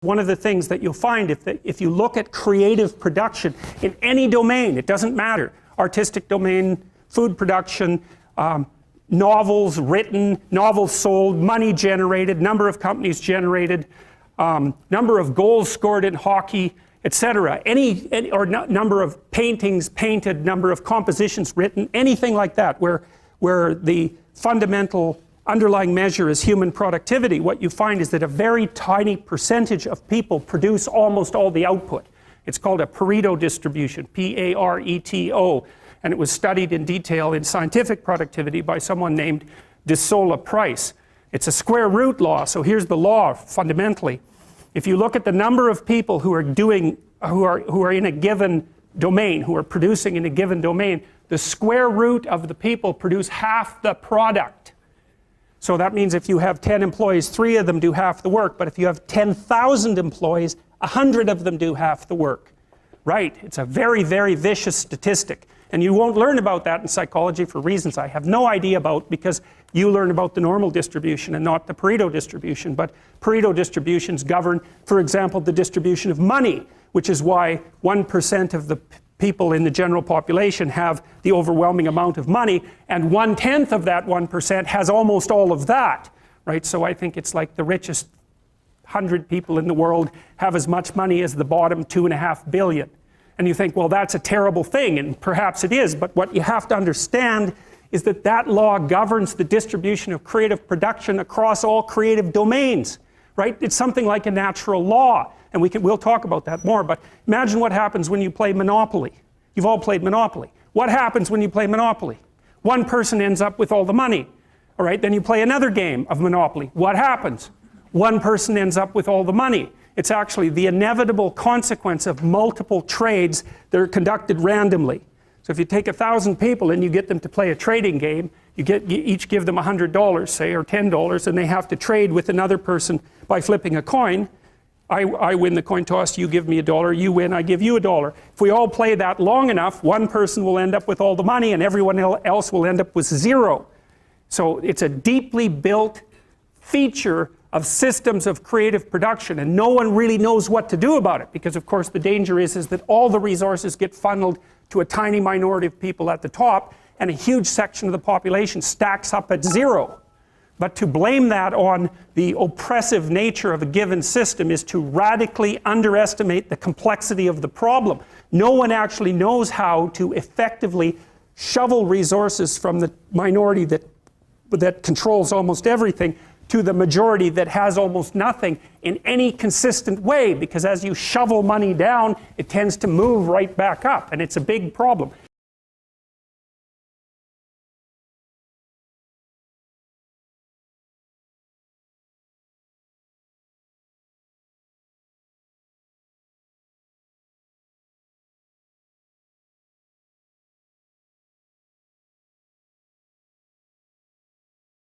one of the things that you'll find if you look at creative production in any domain, it doesn't matter, artistic domain, food production, novels written, novels sold, money generated, number of companies generated, number of goals scored in hockey, etc. Or number of paintings painted, number of compositions written, anything like that where the fundamental underlying measure is human productivity, what you find is that a very tiny percentage of people produce almost all the output. It's called a Pareto distribution, P-A-R-E-T-O, and it was studied in detail in scientific productivity by someone named DeSola Price. It's a square root law, so here's the law fundamentally. If you look at the number of people who are in a given domain, who are producing in a given domain, the square root of the people produce half the product. So that means if you have 10 employees, 3 of them do half the work, but if you have 10,000 employees, 100 of them do half the work. Right? It's a very, very vicious statistic. And you won't learn about that in psychology for reasons I have no idea about, because you learn about the normal distribution and not the Pareto distribution. But Pareto distributions govern, for example, the distribution of money, which is why 1% of the people in the general population have the overwhelming amount of money, and 1/10 of that 1% has almost all of that, right? So I think it's like the richest 100 people in the world have as much money as the bottom 2.5 billion. And you think, well, that's a terrible thing, and perhaps it is, but what you have to understand is that that law governs the distribution of creative production across all creative domains, right? It's something like a natural law. And we'll talk about that more, but imagine what happens when you play Monopoly. You've all played Monopoly. What happens when you play Monopoly? One person ends up with all the money. All right, then you play another game of Monopoly. What happens? One person ends up with all the money. It's actually the inevitable consequence of multiple trades that are conducted randomly. So if you take 1,000 people and you get them to play a trading game, you each give them $100, say, or $10, and they have to trade with another person by flipping a coin. I win the coin toss, you give me $1, you win, I give you $1. If we all play that long enough, one person will end up with all the money and everyone else will end up with 0. So it's a deeply built feature of systems of creative production, and no one really knows what to do about it, because of course the danger is that all the resources get funneled to a tiny minority of people at the top, and a huge section of the population stacks up at 0. But to blame that on the oppressive nature of a given system is to radically underestimate the complexity of the problem. No one actually knows how to effectively shovel resources from the minority that controls almost everything to the majority that has almost nothing in any consistent way, because as you shovel money down, it tends to move right back up, and it's a big problem.